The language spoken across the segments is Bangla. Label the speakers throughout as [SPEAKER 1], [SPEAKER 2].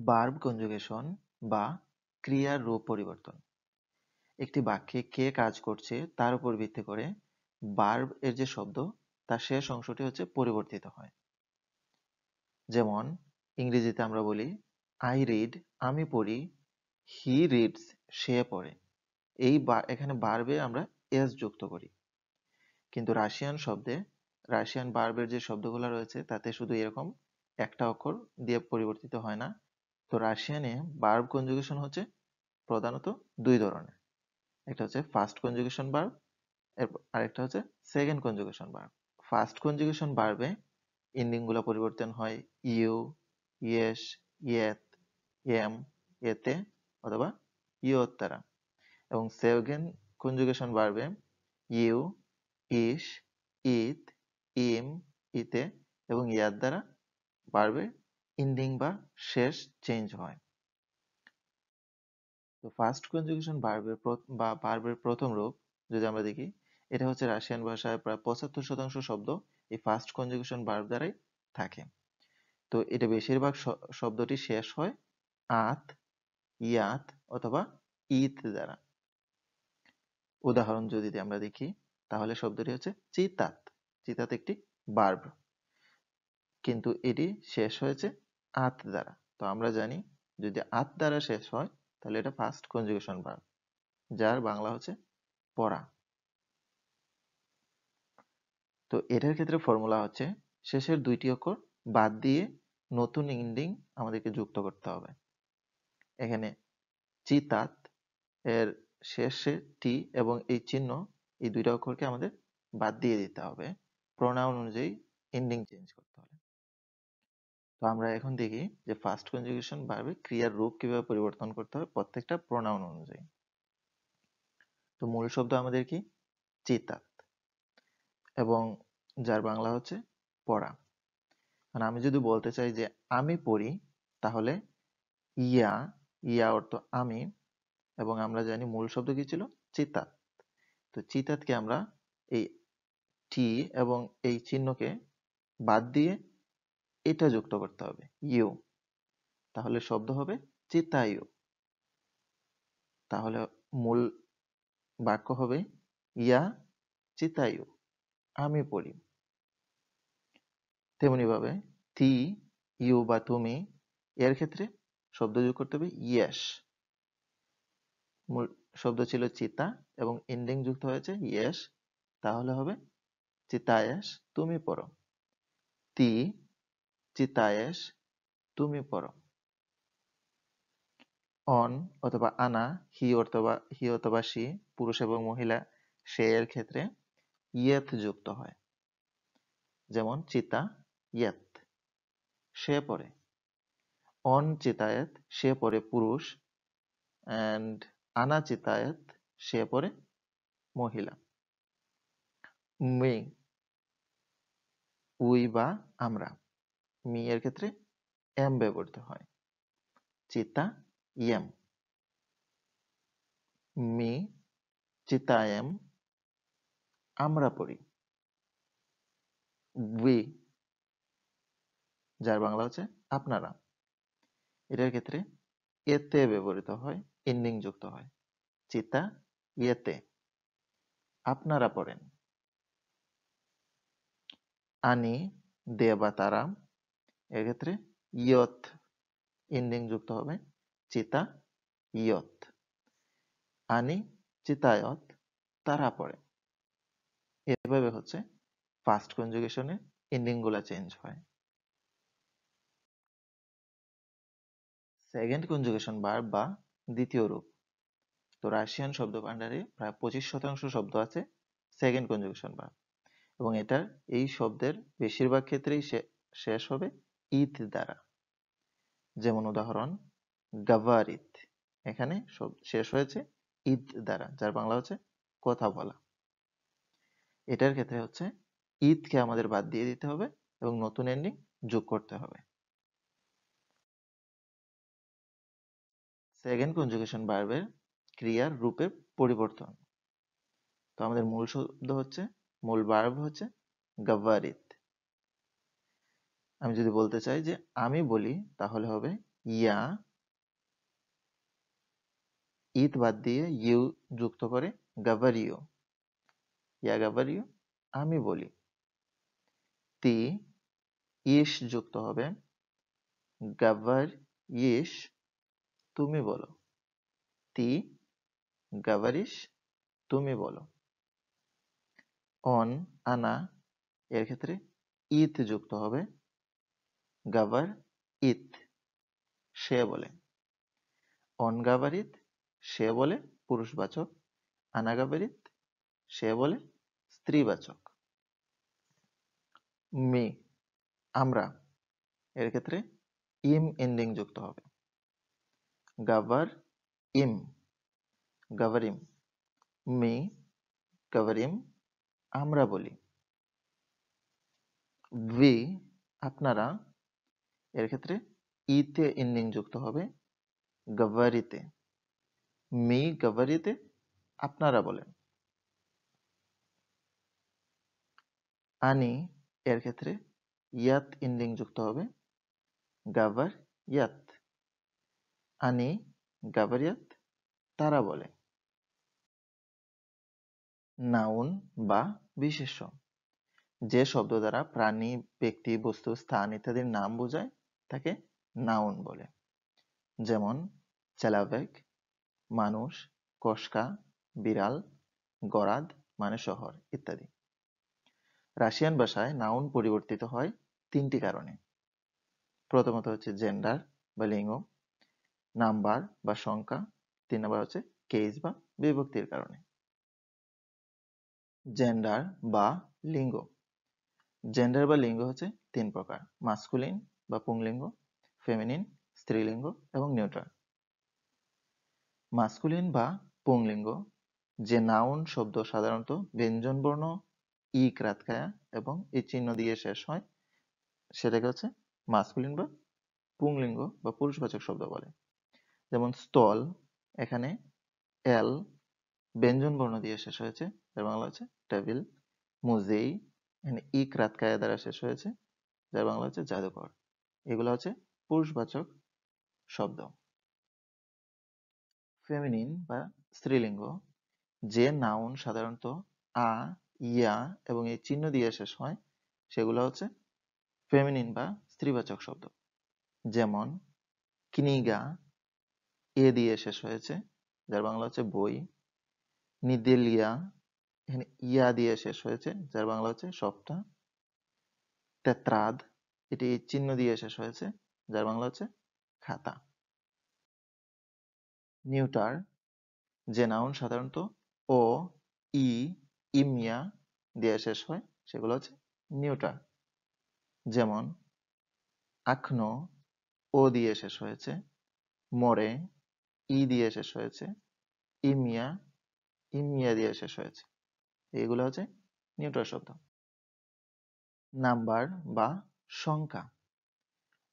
[SPEAKER 1] ভার্ব কনজুগেশন বা ক্রিয়ার রূপ পরিবর্তন। একটি বাক্যে কে কাজ করছে তার উপর ভিত্তি করে ভার্ব এর যে শব্দ তার শেষ অংশটি পরিবর্তিত হয়। যেমন ইংরেজিতে আমরা বলি আই রিড, আমি পড়ি, হি রিডস, সে পড়ে। এখানে ভার্বে আমরা এস যুক্ত করি। কিন্তু রাশিয়ান ভার্বের যে শব্দগুলো রয়েছে তাতে শুধু এরকম একটা অক্ষর দিয়ে পরিবর্তিত হয় না। তো রাশিয়ানে ভার্ব কনজুগেশন প্রধানত দুই ধরনের। একটা ফার্স্ট কনজুগেশন ভার্ব, আরেকটা second conjugation verb. First conjugation ভার্বে এন্ডিং গুলা পরিবর্তন হয় ইউ, ইয়েস, ইয়েত, এম, এতে অথবা ইয়ত দ্বারা। এবং সেকেন্ড কনজুগেশন ভার্বে ইউ, ইস, ইত, ইম, ইতে এবং ইয়ার দ্বারা ভার্বের এন্ডিং বা শেষ চেঞ্জ হয়। তো ফার্স্ট কনজুগেশন ভার্বের প্রথম রূপ যদি আমরা দেখি, এটা রাশিয়ান ভাষায় প্রায় 75% শব্দ এই ফার্স্ট কনজুগেশন ভার্ব দ্বারাই থাকে। তো এটা বেশিরভাগ শব্দটি শেষ হয় আত, ইয়াত অথবা ইত দ্বারা। উদাহরণ যদি আমরা দেখি তাহলে শব্দটি চিতাত। চিতাত একটি ভার্ব, কিন্তু এটি শেষ হয়েছে আত দ্বারা। তো আমরা জানি যদি আত দ্বারা শেষ হয় তাহলে এটা ফার্স্ট কনজুগেশন ভার্ব, যার বাংলা পড়া। তো এটার ক্ষেত্রে ফর্মুলা শেষের দুইটি অক্ষর বাদ দিয়ে নতুন এন্ডিং আমাদেরকে যুক্ত করতে হবে। এখানে চিতাত এর শেষে টি এবং এই চিহ্ন, এই দুইটা অক্ষরকে আমাদের বাদ দিয়ে দিতে হবে প্রোনাউন অনুযায়ী এন্ডিং চেঞ্জ করতে হবে। তো আমরা এখন দেখি যে ফার্স্ট কনজুগেশন ভার্বে ক্রিয়ার রূপ কিভাবে পরিবর্তন করতে হবে প্রত্যেকটা প্রোনাউন অনুযায়ী। তো মূল শব্দ আমাদের কি? চিতাত, এবং যার বাংলা পড়া। মানে আমি যদি বলতে চাই যে আমি পড়ি, তাহলে ইয়া, ইয়া অর্থ আমি, এবং আমরা জানি মূল শব্দ কি ছিল? চিতাত। তো চিতাতকে আমরা এই টি এবং এই চিহ্নকে বাদ দিয়ে এটা যুক্ত করতে হবে ইউ, তাহলে শব্দ হবে চিতায়ু। তাহলে মূল বাক্য হবে ইয়া চিতায়ু, আমি পড়ি। তেমনি ভাবে তি, ইউ বা তুমি এর ক্ষেত্রে শব্দ যোগ করতে হবে ইয়েস। মূল শব্দ ছিল চিতা এবং এন্ডিং যুক্ত হয়েছে ইয়েস, তাহলে হবে চিতায়েস, তুমি পড়ো। তি চিতায়েস, তুমি পড়ো। অন অথবা আনা, হি অথবা সি, পুরুষ এবং মহিলা, সে এর ক্ষেত্রে ইয়েত যুক্ত হয়। যেমন চিতা ইয়েত, সে পড়ে। অন চিতায়েত, সে পড়ে পুরুষ, অ্যান্ড আনা চিতায়েত, সে পড়ে মহিলা। মি, উই বা আমরা, মি এর ক্ষেত্রে এম ব্যবহৃত হয়। চিতা ইয়েম, মি চিতায়েম, আমরা পড়ি। উই, যার বাংলা আপনারা, এটার ক্ষেত্রে এতে ব্যবহৃত হয়, এন্ডিং যুক্ত হয়। চিতা ইয়েতে, আপনারা পড়েন। আনি, দে বা তারা, এর ক্ষেত্রে ইয়ত এন্ডিং যুক্ত হবে। চিতা ইয়ত, আনি চিতায়ত, তারা পড়ে। এভাবে ফার্স্ট কনজুগেশনে এন্ডিং গুলা চেঞ্জ হয়। সেকেন্ড কনজুগেশন ভার্ব বা দ্বিতীয় রূপ। তো রাশিয়ান শব্দ ভান্ডারে প্রায় 25% শব্দ আছে সেকেন্ড কনজুগেশন ভার্ব, এবং এই শব্দের বেশিরভাগ ক্ষেত্রেই শেষ হবে ইত দ্বারা। যেমন উদাহরণ গাভারিত, এখানে শেষ হয়েছে ইত দ্বারা, যার বাংলা কথা বলা। এটার ক্ষেত্রে ইতকে আমাদের বাদ দিয়ে দিতে হবে এবং নতুন এন্ডিং যোগ করতে হবে। সেকেন্ড কনজুগেশন ভার্বের ক্রিয়ার রূপের পরিবর্তন। তো আমাদের মূল শব্দ মূল ভার্ব গাভারিত। আমি যদি বলতে চাই যে আমি বলি, তাহলে হবে ইয়া, ইত বাদ দিয়ে ইউ যুক্ত করে গাভারিও, ইয়া গাভারিও আমি বলি। তি ইশ যুক্ত হবে গাভার ইশ তুমি বলো, তি গাভারিশ তুমি বলো। অন আনা এর ক্ষেত্রে ইত যুক্ত হবে গাভার ইত সে বলে। অন গাভারিত সে বলে পুরুষবাচক, আনা গাভারিত সে বলে স্ত্রীবাচক। মি আমরা এর ক্ষেত্রে ইম এন্ডিং যুক্ত হবে গাভার ইম গাভারিম, মি গাভারিম আমরা বলি। ভি আপনারা এর ক্ষেত্রে ইতে এন্ডিং যুক্ত হবে গাভারিতে, মি গাভারিতে আপনারা বলেন। আনি এর ক্ষেত্রে ইয়াত এন্ডিং যুক্ত হবে গাভার ইয়াত, আনি গাভারিয়াত তারা বলে। নাউন বা বিশেষ্য যে শব্দ দ্বারা প্রাণী, ব্যক্তি, বস্তু, স্থান ইত্যাদির নাম বোঝায় তাকে নাউন বলে। যেমন চেলাবেক মানুষ, কসকা বিড়াল, গরাদ মানে শহর ইত্যাদি। রাশিয়ান ভাষায় নাউন পরিবর্তিত হয় তিনটি কারণে। প্রথমত হচ্ছে জেন্ডার বা লিঙ্গ, নাম্বার বা সংখ্যা, 3 নাম্বার হচ্ছে কেস বা বিভক্তির কারণে। জেন্ডার বা লিঙ্গ, জেন্ডার বা লিঙ্গ হচ্ছে 3 প্রকার: মাস্কুলিন বা পুংলিঙ্গ, ফেমিনিন স্ত্রীলিঙ্গ এবং নিউট্রাল। মাস্কুলিন বা পুংলিঙ্গ যে নাউন শব্দ সাধারণত ব্যঞ্জনবর্ণ ই ক্রাতকায়া এবং এই চিহ্ন দিয়ে শেষ হয় সেটাকে হচ্ছে মাস্কুলিন বা পুংলিঙ্গ বা পুরুষবাচক শব্দ বলে। যেমন স্থল, এখানে এল ব্যঞ্জন বর্ণ দিয়ে শেষ হয়েছে, যার বাংলা হচ্ছে টেবিল। মুজেই এখানে ই ক্রাতকায়া দ্বারা শেষ হয়েছে, যার বাংলা হচ্ছে জাদুঘর। এগুলো হচ্ছে পুরুষবাচক শব্দ। ফেমিনিন বা স্ত্রীলিঙ্গ যে নাউন সাধারণত আ, ইয়া এবং এই চিহ্ন দিয়ে শেষ হয় সেগুলো হচ্ছে ফেমিনিন বা স্ত্রীবাচক শব্দ। যেমন কিনিগা এ দিয়ে শেষ হয়েছে, যার বাংলা হচ্ছে বই। নিদেলিয়া এখানে ইয়া দিয়ে শেষ হয়েছে, যার বাংলা হচ্ছে সপ্তাহ। তেত্রাদ এটি চিহ্ন দিয়ে শেষ হয়েছে, যার বাংলা হচ্ছে খাতা। নিউটার যে নাউন সাধারণত ও, ই, ইমিয়া দিয়ে শেষ হয় সেগুলো হচ্ছে নিউটার। যেমন আখনো ও দিয়ে শেষ হয়েছে, মরে ই দিয়ে শেষ হয়েছে, ইমিয়া ইমিয়া দিয়ে শেষ হয়েছে। এগুলো হচ্ছে নিউট্রাল শব্দ। নাম্বার বা সংখ্যা,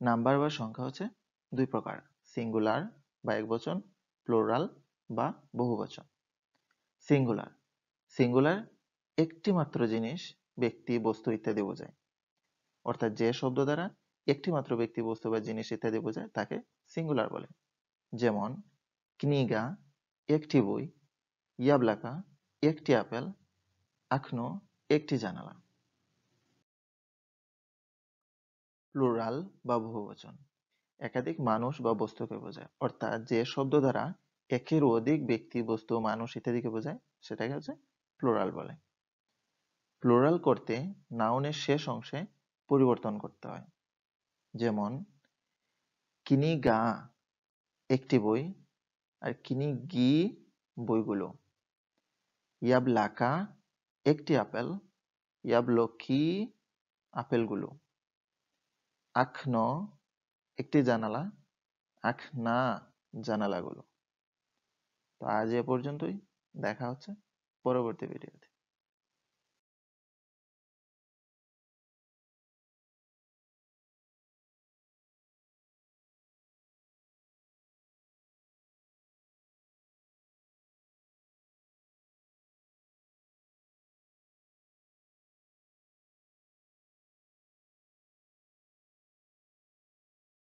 [SPEAKER 1] নাম্বার বা সংখ্যা হচ্ছে 2 প্রকার: সিঙ্গুলার বা একবচন, প্লুরাল বা বহুবচন। সিঙ্গুলার, সিঙ্গুলার একটি মাত্র জিনিস, ব্যক্তি, বস্তু ইত্যাদি বোঝায়। অর্থাৎ যে শব্দ দ্বারা একটি মাত্র ব্যক্তি, বস্তু বা জিনিস ইত্যাদি বোঝায় তাকে সিঙ্গুলার বলে। যেমন কনিগা একটি বই, ইয়াবলাকা একটি আপেল, আখনো একটি জানালা। প্লুরাল বা বহুবচন একাধিক মানুষ বা বস্তুকে বোঝায়। অর্থাৎ যে শব্দ দ্বারা একের অধিক ব্যক্তি, বস্তু, মানুষ ইত্যাদিকে বোঝায় সেটাকে হচ্ছে প্লুরাল বলে। প্লুরাল করতে নাউনের শেষ অংশে পরিবর্তন করতে হয়। যেমন কিনিগা একটি বই আর কিনিগি বইগুলো। ইয়াবলাকা একটি আপেল, ইয়াবলকি আপেলগুলো। আখনো একটি জানালা, আখনা জানালাগুলো। তো আজ এ পর্যন্তই, দেখা হচ্ছে পরবর্তী ভিডিওতে।